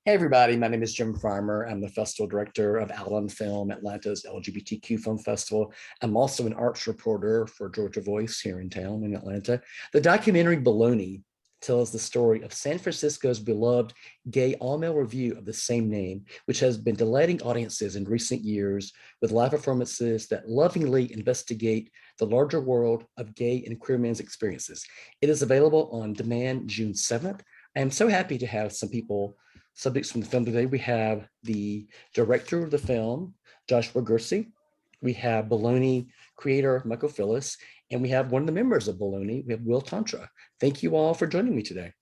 Hey everybody, my name is Jim Farmer. I'm the festival director of Out on Film, Atlanta's LGBTQ film festival. I'm also an arts reporter for Georgia Voice here in town in Atlanta. The documentary Baloney tells the story of San Francisco's beloved Gay All Male Revue of the same name, which has been delighting audiences in recent years with live performances that lovingly investigate the larger world of gay and queer men's experiences. It is available on demand June 7th. I am so happy to have some people subjects from the film today. We have the director of the film, Joshua Guerci. We have Baloney creator, Michael Phillis, and we have one of the members of Baloney, we have Will Tantra. Thank you all for joining me today.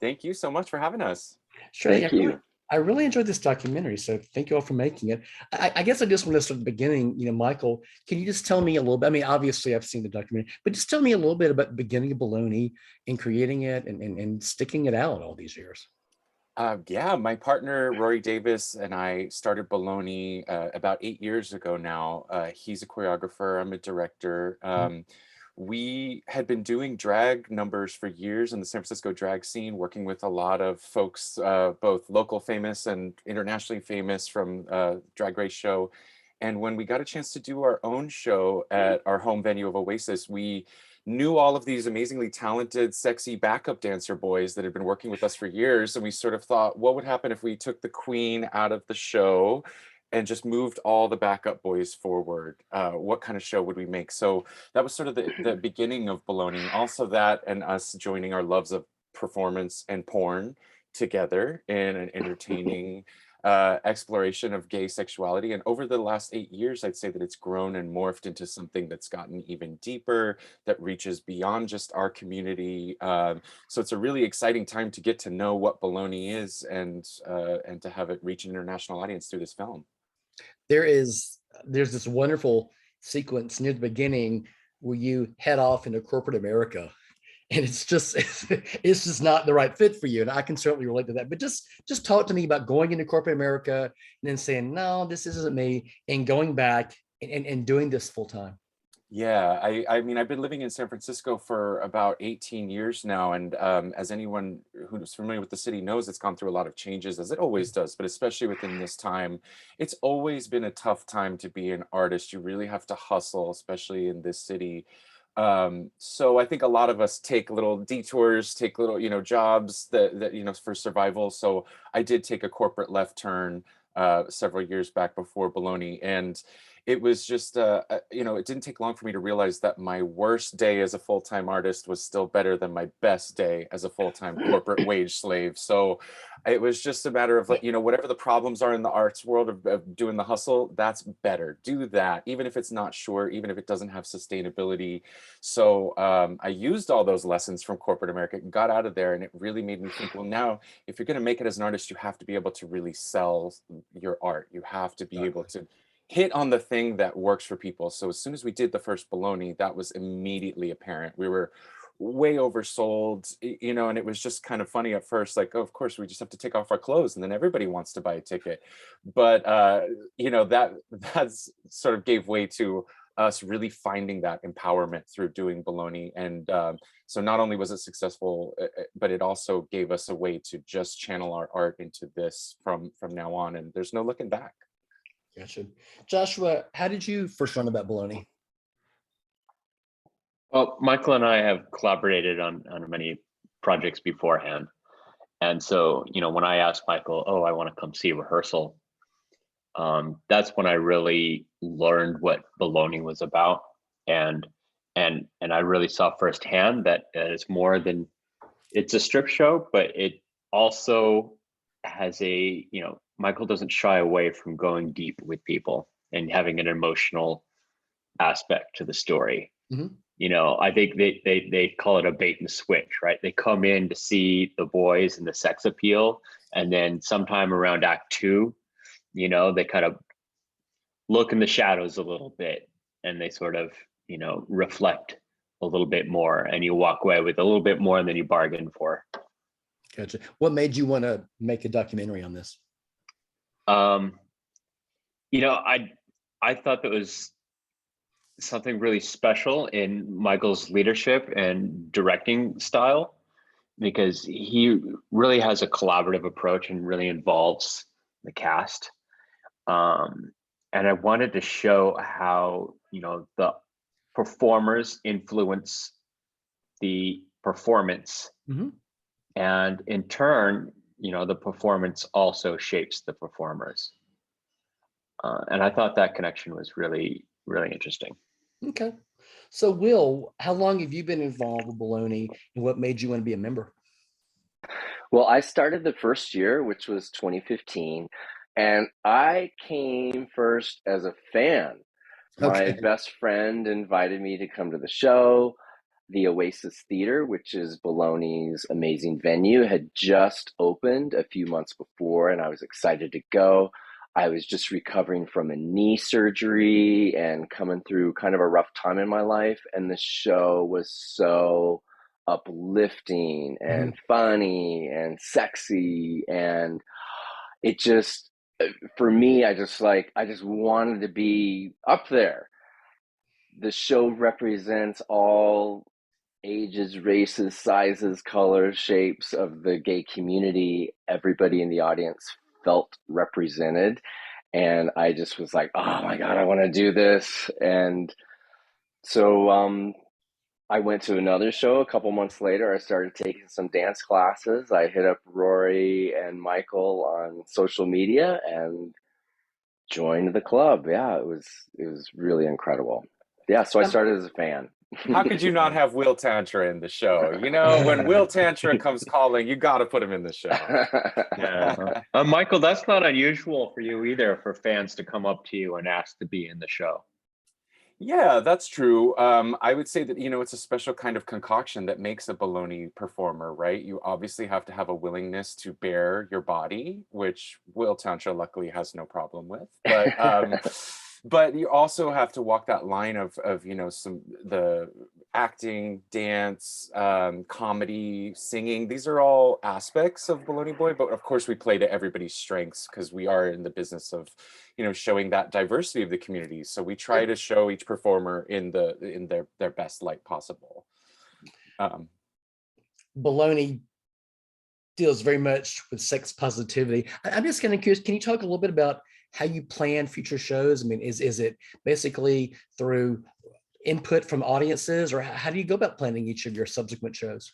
Thank you so much for having us. Sure, Thank you. I really enjoyed this documentary, so thank you all for making it. I guess I just want to start at the beginning. Michael, can you just tell me a little bit? I mean, obviously I've seen the documentary, but just tell me a little bit about the beginning of Baloney and creating it and sticking it out all these years. Yeah, my partner Rory Davis and I started Baloney about 8 years ago now. He's a choreographer, I'm a director. We had been doing drag numbers for years in the San Francisco drag scene, working with a lot of folks, both local famous and internationally famous from Drag Race show. And when we got a chance to do our own show at our home venue of Oasis, we knew all of these amazingly talented, sexy backup dancer boys that had been working with us for years. And we sort of thought, what would happen if we took the queen out of the show and just moved all the backup boys forward? What kind of show would we make? So that was sort of the beginning of Baloney. Also that and us joining our loves of performance and porn together in an entertaining exploration of gay sexuality. And over the last 8 years, I'd say that it's grown and morphed into something that's gotten even deeper, that reaches beyond just our community. So it's a really exciting time to get to know what Baloney is and to have it reach an international audience through this film. There's this wonderful sequence near the beginning where you head off into corporate America, and it's just not the right fit for you, and I can certainly relate to that. But just talk to me about going into corporate America and then saying, no, this isn't me, and going back and doing this full time. Yeah, I mean, I've been living in San Francisco for about 18 years now. And as anyone who's familiar with the city knows, it's gone through a lot of changes, as it always does, but especially within this time, it's always been a tough time to be an artist. You really have to hustle, especially in this city. So I think a lot of us take little detours, take little, jobs that for survival. So I did take a corporate left turn several years back before Baloney. And it was just, it didn't take long for me to realize that my worst day as a full-time artist was still better than my best day as a full-time corporate wage slave. So it was just a matter of whatever the problems are in the arts world of doing the hustle, that's better. Do that, even if it's not sure, even if it doesn't have sustainability. So I used all those lessons from corporate America and got out of there. And it really made me think, well, now, if you're going to make it as an artist, you have to be able to really sell your art. You have to be able to hit on the thing that works for people. So as soon as we did the first Baloney, that was immediately apparent. We were way oversold, and it was just kind of funny at first, like, oh, of course we just have to take off our clothes and then everybody wants to buy a ticket. But that's sort of gave way to us really finding that empowerment through doing Baloney. And so not only was it successful, but it also gave us a way to just channel our art into this from now on, and there's no looking back. Gotcha. Joshua, how did you first learn about Baloney? Well, Michael and I have collaborated on many projects beforehand. And so, when I asked Michael, oh, I want to come see rehearsal, that's when I really learned what Baloney was about. And I really saw firsthand that it's more than, it's a strip show, but it also has Michael doesn't shy away from going deep with people and having an emotional aspect to the story. Mm-hmm. I think they call it a bait and switch, right? They come in to see the boys and the sex appeal, and then sometime around act 2, they kind of look in the shadows a little bit, and they sort of reflect a little bit more, and you walk away with a little bit more than you bargained for. Gotcha. What made you want to make a documentary on this? I thought that was something really special in Michael's leadership and directing style. because he really has a collaborative approach and really involves the cast. And I wanted to show how, the performers influence the performance. Mm-hmm. And in turn, the performance also shapes the performers. And I thought that connection was really, really interesting. Okay. So Will, how long have you been involved with Baloney, and what made you want to be a member? Well, I started the first year, which was 2015, and I came first as a fan. My Okay. best friend invited me to come to the show. The Oasis Theater, which is Baloney's amazing venue, had just opened a few months before, and I was excited to go. I was just recovering from a knee surgery and coming through kind of a rough time in my life, and the show was so uplifting and funny and sexy, and it just, for me, I just wanted to be up there. The show represents all ages, races, sizes, colors, shapes of the gay community. Everybody in the audience felt represented. And I just was like, oh my God, I want to do this. And so I went to another show a couple months later. I started taking some dance classes. I hit up Rory and Michael on social media and joined the club. Yeah, it was really incredible. Yeah, so I started as a fan. How could you not have Will Tantra in the show? When Will Tantra comes calling, you got to put him in the show. Yeah. Michael, that's not unusual for you either, for fans to come up to you and ask to be in the show. Yeah, that's true. I would say that, it's a special kind of concoction that makes a Baloney performer, right? You obviously have to have a willingness to bare your body, which Will Tantra luckily has no problem with. But you also have to walk that line of the acting, dance, comedy, singing. These are all aspects of Baloney Boy, but of course we play to everybody's strengths because we are in the business of showing that diversity of the community. So we try to show each performer in their best light possible. Baloney deals very much with sex positivity. I'm just kind of curious, can you talk a little bit about how you plan future shows? I mean, is it basically through input from audiences, or how do you go about planning each of your subsequent shows?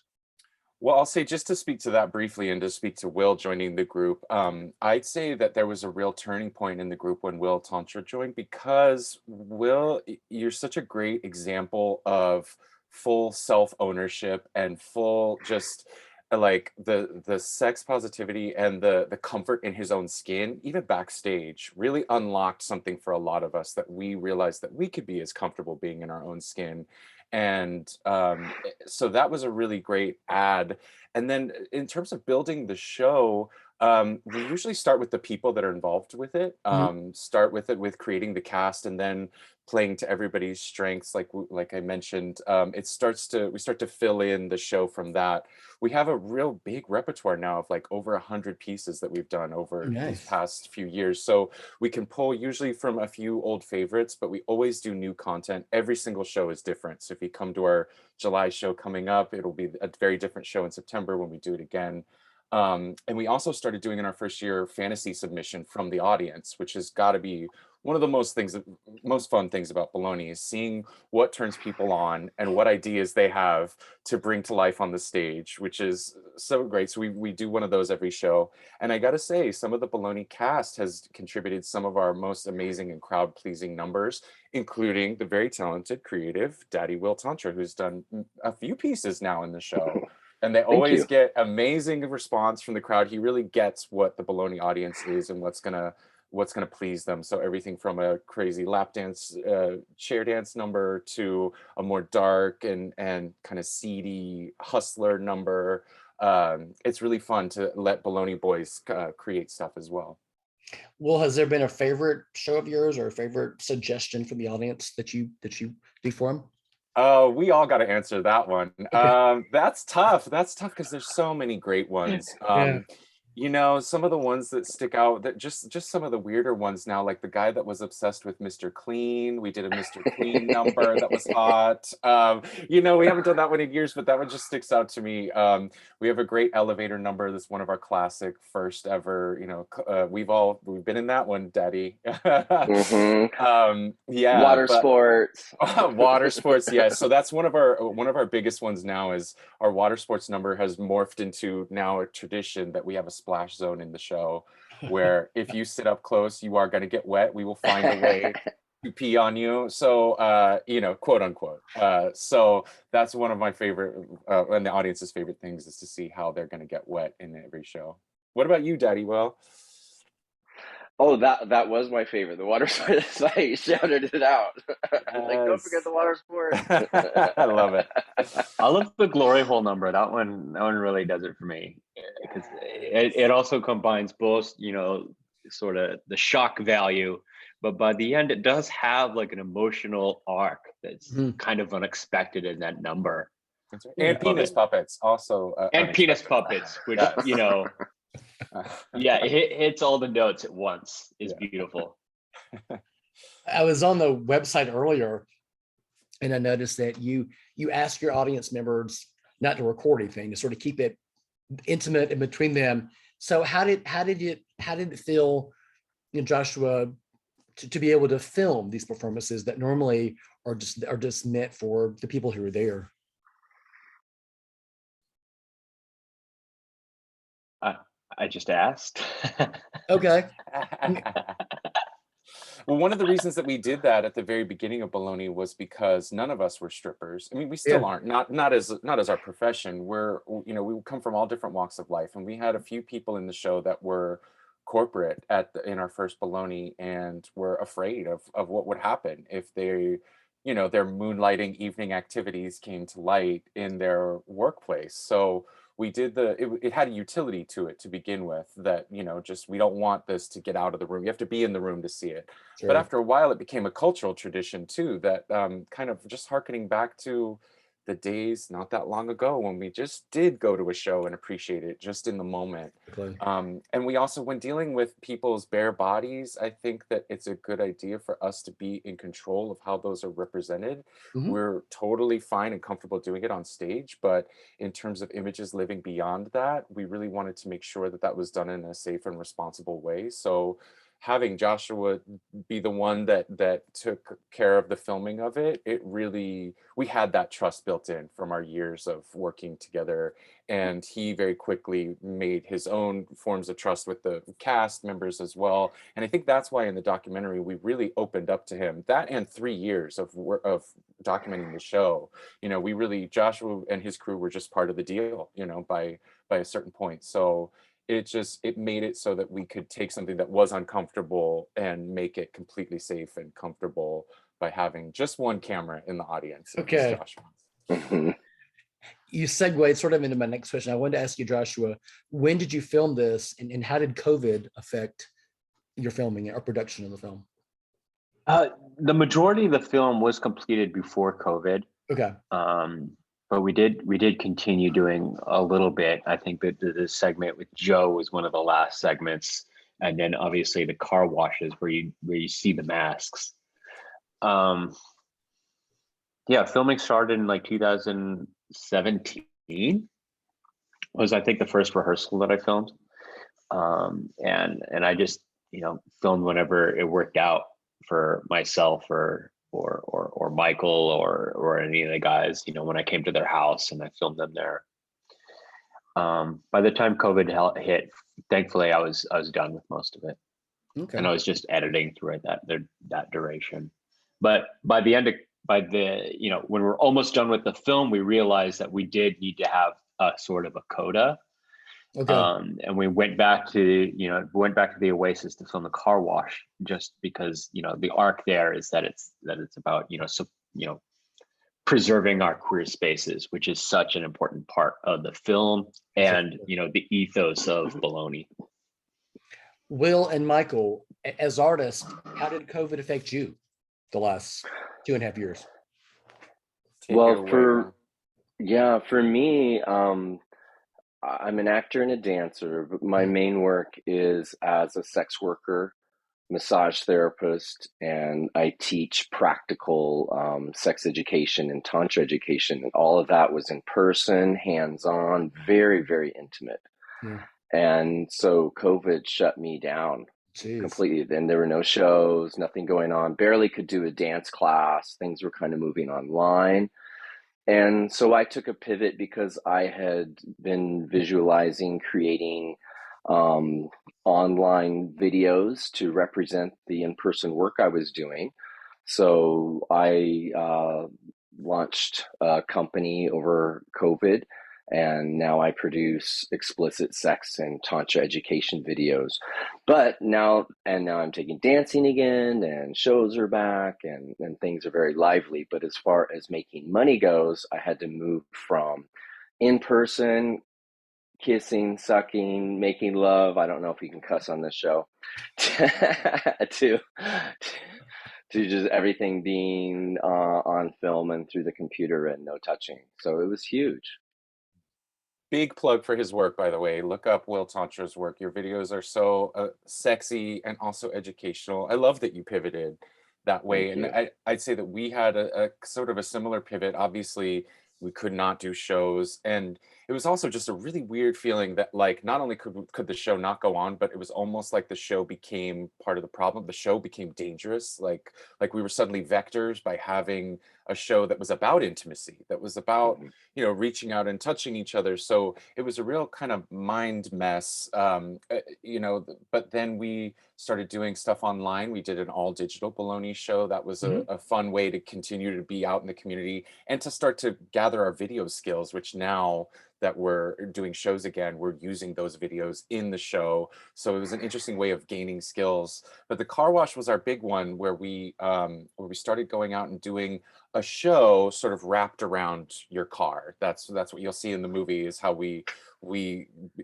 Well, I'll say, just to speak to that briefly and to speak to Will joining the group, I'd say that there was a real turning point in the group when Will Tantra joined, because Will, you're such a great example of full self-ownership and full just like the sex positivity and the comfort in his own skin, even backstage, really unlocked something for a lot of us, that we realized that we could be as comfortable being in our own skin. And so that was a really great add. And then in terms of building the show, we usually start with the people that are involved with it, start with it with creating the cast, and then playing to everybody's strengths. Like I mentioned, we start to fill in the show from that. We have a real big repertoire now of like over 100 pieces that we've done over these past few years. So we can pull usually from a few old favorites, but we always do new content. Every single show is different. So if you come to our July show coming up, it'll be a very different show in September when we do it again. And we also started doing in our first year fantasy submission from the audience, which has got to be one of the most fun things about Baloney, is seeing what turns people on and what ideas they have to bring to life on the stage, which is so great. So we do one of those every show. And I got to say, some of the Baloney cast has contributed some of our most amazing and crowd pleasing numbers, including the very talented, creative Daddy Will Tantra, who's done a few pieces now in the show. And they always get amazing response from the crowd. He really gets what the Baloney audience is and what's gonna please them. So everything from a crazy lap dance, chair dance number, to a more dark and kind of seedy hustler number. It's really fun to let Baloney boys create stuff as well. Well, has there been a favorite show of yours or a favorite suggestion for the audience that you do for them? Oh, we all got to answer that one. That's tough. That's tough because there's so many great ones. You know, some of the ones that stick out, that just some of the weirder ones now, like the guy that was obsessed with Mr. Clean. We did a Mr. Clean number that was hot. You know, we haven't done that one in years, but that one just sticks out to me. We have a great elevator number. That's one of our classic first ever, you know, we've been in that one, Daddy. Yeah, Water but sports. water sports, yes. So that's one of our biggest ones now is our water sports number has morphed into now a tradition that we have a splash zone in the show where if you sit up close, you are going to get wet. We will find a way to pee on you. So, you know, quote unquote. So that's one of my favorite, and the audience's favorite things is to see how they're going to get wet in every show. What about you, Daddy? Well, Oh, that was my favorite. The water sports. I shouted it out. Like, don't forget yes. the water sports. I love it. I love the glory hole number. That one really does it for me because it also combines both, you know, sort of the shock value, but by the end it does have like an emotional arc that's Mhm. kind of unexpected in that number. That's right. Yeah. And penis puppets also And penis unexpected. puppets, which Yes. you know, yeah, it hits all the notes at once. Is Yeah. beautiful. I was on the website earlier and I noticed that you ask your audience members not to record anything, to sort of keep it intimate in between them. So how did it feel, you know, Joshua, to be able to film these performances that normally are just meant for the people who are there? I just asked. Okay. Well, one of the reasons that we did that at the very beginning of Baloney was because none of us were strippers. I mean, we still Yeah. aren't, not as our profession. You know, we come from all different walks of life, and we had a few people in the show that were corporate in our first Baloney and were afraid of what would happen if they, you know, their moonlighting evening activities came to light in their workplace. So we did it had a utility to it to begin with, that, you know, just we don't want this to get out of the room. You have to be in the room to see it. But Sure. after a while, it became a cultural tradition too, that kind of just harkening back to the days not that long ago when we just did go to a show and appreciate it just in the moment. Exactly. And we also, when dealing with people's bare bodies, I think that it's a good idea for us to be in control of how those are represented. Mhm. We're totally fine and comfortable doing it on stage, but in terms of images living beyond that, we really wanted to make sure that that was done in a safe and responsible way. So having Joshua be the one that took care of the filming of it, we had that trust built in from our years of working together. And he very quickly made his own forms of trust with the cast members as well. And I think that's why in the documentary, we really opened up to him. That and 3 years of documenting the show, you know, Joshua and his crew were just part of the deal, you know, by a certain point. So it made it so that we could take something that was uncomfortable and make it completely safe and comfortable by having just one camera in the audience. And it was Okay. Joshua. You segued sort of into my next question. I wanted to ask you, Joshua, when did you film this, and how did COVID affect your filming or production of the film? The majority of the film was completed before COVID. Okay. But we did continue doing a little bit. I think that the segment with Joe was one of the last segments, and then obviously the car washes where you see the masks. Yeah, filming started in like 2017 was, I think, the first rehearsal that I filmed. And I just, you know, filmed whenever it worked out for myself or Michael or any of the guys, you know, when I came to their house and I filmed them there. By the time COVID hit, thankfully I was done with most of it. Okay. And I was just editing through that duration. But by the you know, when we're almost done with the film, we realized that we did need to have a sort of a coda. Okay. And we went back to the Oasis to film the car wash, just because, you know, the arc there is that it's about, you know, preserving our queer spaces, which is such an important part of the film and, you know, the ethos of Baloney. Will and Michael, as artists, how did COVID affect you the last 2.5 years? Take it Well, away, Will. for me, I'm an actor and a dancer, but my main work is as a sex worker, massage therapist, and I teach practical sex education and tantra education. And all of that was in person, hands-on, very, very intimate. Yeah. And so COVID shut me down Jeez. completely. Then there were no shows, nothing going on, barely could do a dance class. Things were kind of moving online. And so I took a pivot because I had been visualizing, creating online videos to represent the in-person work I was doing. So I launched a company over COVID, and now I produce explicit sex and tantra education videos. But now I'm taking dancing again, and shows are back, and things are very lively. But as far as making money goes, I had to move from in person kissing, sucking, making love. I don't know if you can cuss on this show. to to just everything being on film and through the computer and no touching. So it was huge. Big plug for his work, by the way. Look up Will Tantra's work. Your videos are so sexy and also educational. I love that you pivoted that way. Thank And you. I'd say that we had a sort of a similar pivot. Obviously, we could not do shows. And it was also just a really weird feeling that, like, not only could the show not go on, but it was almost like the show became part of the problem. The show became dangerous. Like we were suddenly vectors by having a show that was about intimacy, that was about, Mhm. reaching out and touching each other. So it was a real kind of mind mess, but then we started doing stuff online. We did an all digital Baloney show. That was Mhm. a fun way to continue to be out in the community and to start to gather our video skills, which now that we're doing shows again, we're using those videos in the show. So it was an interesting way of gaining skills. But the car wash was our big one, where we started going out and doing a show sort of wrapped around your car. That's what you'll see in the movie, is how we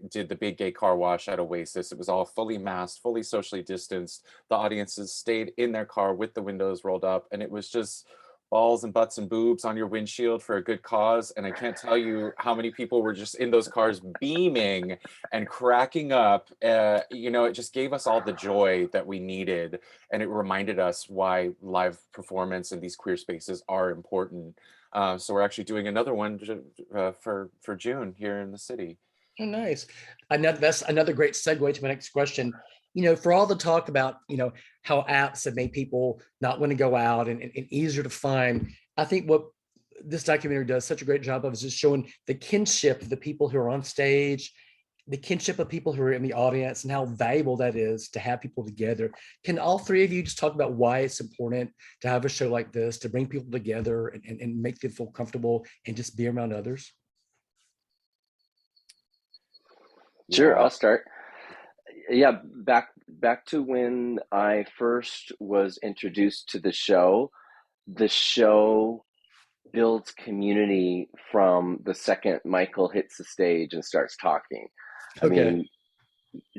did the big gay car wash at Oasis. It was all fully masked, fully socially distanced. The audiences stayed in their car with the windows rolled up, and it was just balls and butts and boobs on your windshield for a good cause. And I can't tell you how many people were just in those cars beaming and cracking up. It just gave us all the joy that we needed, and it reminded us why live performance in these queer spaces are important. So we're actually doing another one for June here in the city. Oh, nice. That's another great segue to my next question. For all the talk about, how apps have made people not want to go out and easier to find, I think what this documentary does such a great job of is just showing the kinship of the people who are on stage, the kinship of people who are in the audience, and how valuable that is to have people together. Can all three of you just talk about why it's important to have a show like this, to bring people together and make them feel comfortable and just be around others? Sure, Yeah. I'll start. Yeah, back to when I first was introduced to the show. The show builds community from the second Michael hits the stage and starts talking. I Okay. mean,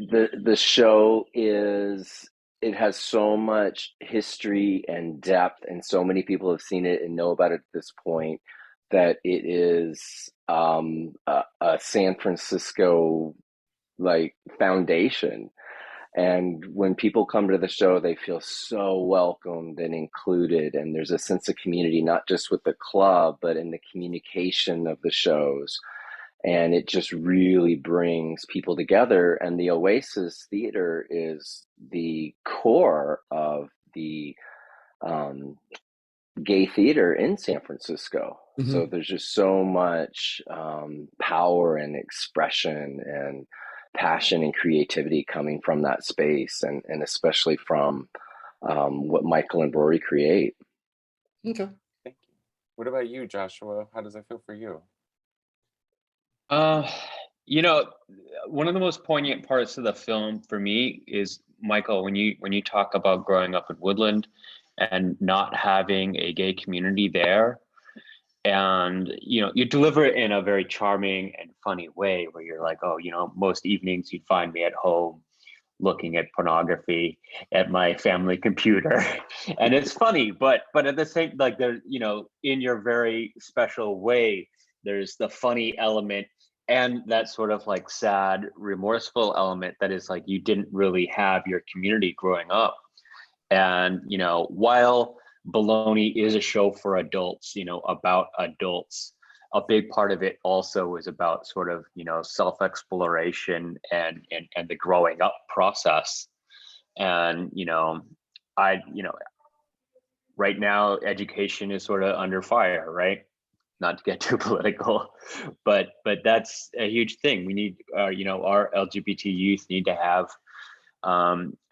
the show it has so much history and depth, and so many people have seen it and know about it at this point, that it is a San Francisco like foundation. And when people come to the show, they feel so welcomed and included. And there's a sense of community, not just with the club, but in the communication of the shows. And it just really brings people together. And the Oasis Theater is the core of the um, gay theater in San Francisco. So Mhm. there's just so much power and expression and passion and creativity coming from that space, and especially from what Michael and Rory create. Okay. Thank you. What about you, Joshua? How does that feel for you? Uh, you know, one of the most poignant parts of the film for me is, Michael, when you talk about growing up in Woodland and not having a gay community there, and you deliver it in a very charming and funny way, where you're like, oh, most evenings you'd find me at home looking at pornography at my family computer. And it's funny, but at the same, like, there, in your very special way, there's the funny element, and that sort of like sad, remorseful element that is like you didn't really have your community growing up. And, you know, while Baloney is a show for adults, you know, about adults, a big part of it also is about sort of, you know, self-exploration and the growing up process. And, you know, you know, right now education is sort of under fire, right? Not to get too political, but that's a huge thing. We need, you know, our LGBT youth need to have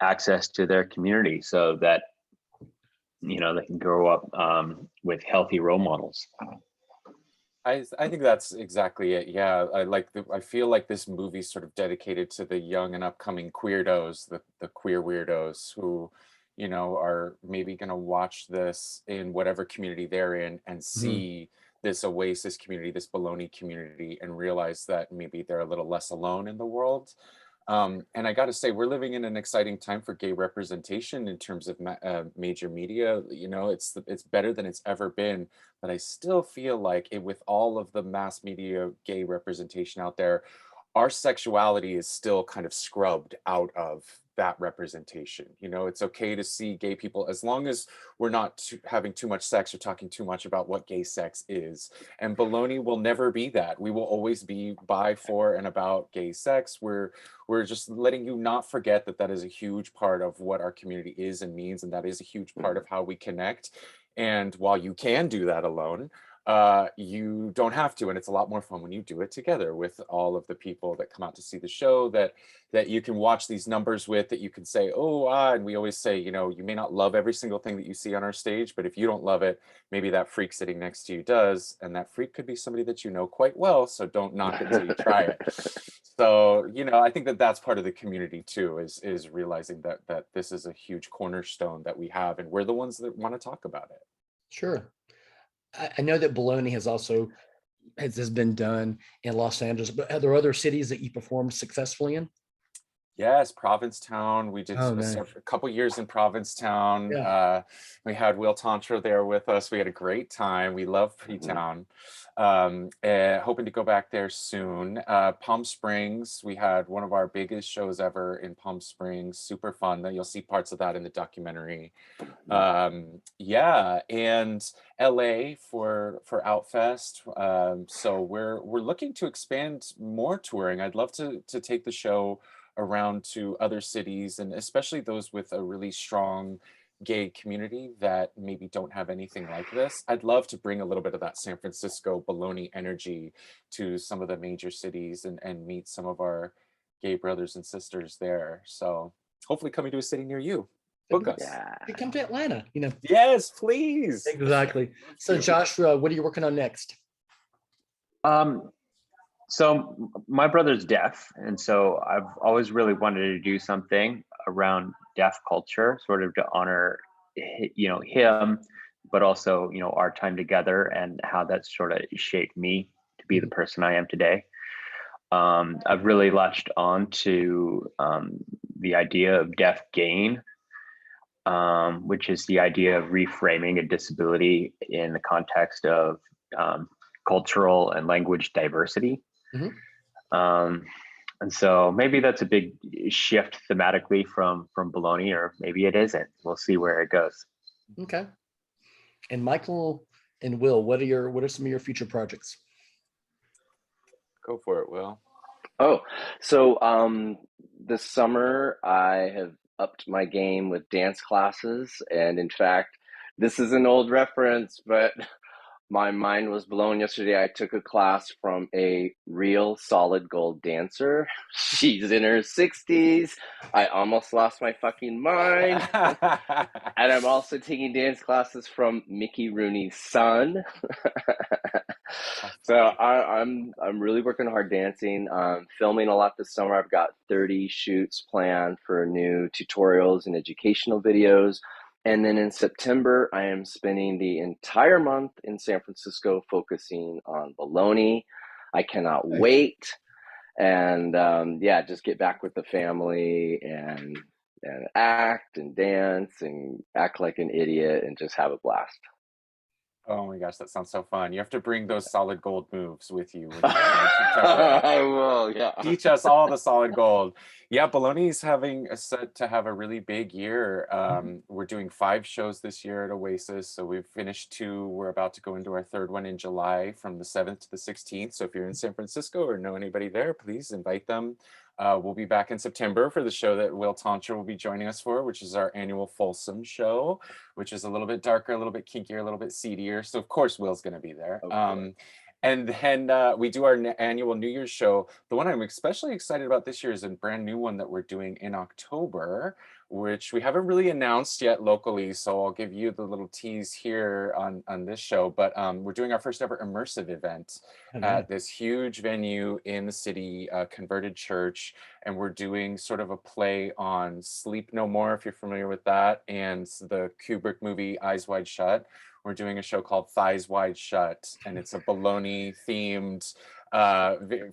access to their community so that, you know, they can grow up with healthy role models. I think that's exactly it. Yeah, I feel like this movie's sort of dedicated to the young and upcoming queerdos, the queer weirdos who, you know, are maybe going to watch this in whatever community they're in and see this Oasis community, this Baloney community, and realize that maybe they're a little less alone in the world. And I got to say, we're living in an exciting time for gay representation in terms of major media. You know, it's better than it's ever been. But I still feel like with all of the mass media gay representation out there, our sexuality is still kind of scrubbed out of that representation. You know, it's okay to see gay people as long as we're not having too much sex or talking too much about what gay sex is. And Baloney will never be that. We will always be by, for, and about gay sex. We're just letting you not forget that that is a huge part of what our community is and means, and that is a huge part of how we connect. And while you can do that alone, you don't have to, and it's a lot more fun when you do it together with all of the people that come out to see the show, that you can watch these numbers with, that you can say, oh, and we always say, you know, you may not love every single thing that you see on our stage, but if you don't love it, maybe that freak sitting next to you does, and that freak could be somebody that you know quite well, so don't knock it till you try it. So, you know, I think that that's part of the community too, is realizing that this is a huge cornerstone that we have, and we're the ones that want to talk about it. Sure. I know that Baloney has been done in Los Angeles, but are there other cities that you performed successfully in? Yes, Provincetown. We did Nice. a couple years in Provincetown. Yeah. We had Will Tantra there with us. We had a great time. We love P-Town. Hoping to go back there soon. Palm Springs, we had one of our biggest shows ever in Palm Springs. Super fun. You'll see parts of that in the documentary. Yeah, and LA for Outfest. So we're looking to expand more touring. I'd love to take the show around to other cities, and especially those with a really strong gay community that maybe don't have anything like this. I'd love to bring a little bit of that San Francisco Baloney energy to some of the major cities and meet some of our gay brothers and sisters there. So hopefully coming to a city near you. Book us. Yeah. You come to Atlanta, you know. Yes, please. Exactly. So Joshua, what are you working on next? So my brother's deaf, and so I've always really wanted to do something around deaf culture, sort of to honor, you know, him, but also, you know, our time together and how that's sort of shaped me to be the person I am today. I've really latched on to the idea of deaf gain, which is the idea of reframing a disability in the context of cultural and language diversity. And so maybe that's a big shift thematically from Baloney, or maybe it isn't. We'll see where it goes. Okay. And Michael and Will, what are some of your future projects? Go for it, Will. Oh, so this summer I have upped my game with dance classes, and in fact, this is an old reference, but my mind was blown yesterday. I took a class from a real solid gold dancer. She's in her 60s. I almost lost my fucking mind. And I'm also taking dance classes from Mickey Rooney's son. So I'm really working hard dancing. Filming a lot this summer. I've got 30 shoots planned for new tutorials and educational videos. And then in September, I am spending the entire month in San Francisco focusing on Baloney. I cannot wait. And yeah, just get back with the family and act and dance and act like an idiot and just have a blast. Oh my gosh, that sounds so fun. You have to bring those solid gold moves with you when you come to September. I will, yeah. Teach us all the solid gold. Yeah, Baloney's having a set to have a really big year. We're doing 5 shows this year at Oasis. So we've finished 2. We're about to go into our 3rd one in July from the 7th to the 16th. So if you're in San Francisco or know anybody there, please invite them. We'll be back in September for the show that Will Tantra will be joining us for, which is our annual Folsom show, which is a little bit darker, a little bit kinkier, a little bit seedier. So of course Will's going to be there. And then we do our annual New Year's show. The one I'm especially excited about this year is a brand new one that we're doing in October, which we haven't really announced yet locally. So I'll give you the little tease here on this show. But we're doing our first ever immersive event at this huge venue in the city, converted church. And we're doing sort of a play on Sleep No More, if you're familiar with that, and the Kubrick movie Eyes Wide Shut. We're doing a show called Thighs Wide Shut, and it's a baloney themed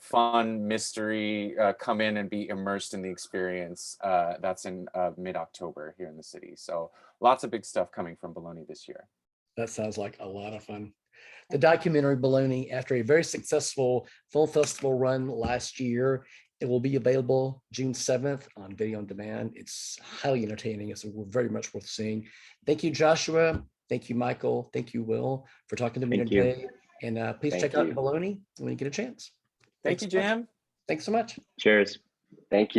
fun mystery. Come in and be immersed in the experience. That's in mid-October here in the city. So lots of big stuff coming from Baloney this year. That sounds like a lot of fun. The documentary Baloney, after a very successful film festival run last year, it will be available June 7th on video on demand. It's highly entertaining. It's very much worth seeing. Thank you, Joshua. Thank you, Michael. Thank you, Will, for talking to me today. And please check out Baloney when you get a chance. Thank you, Jam. Thanks so much. Cheers. Thank you.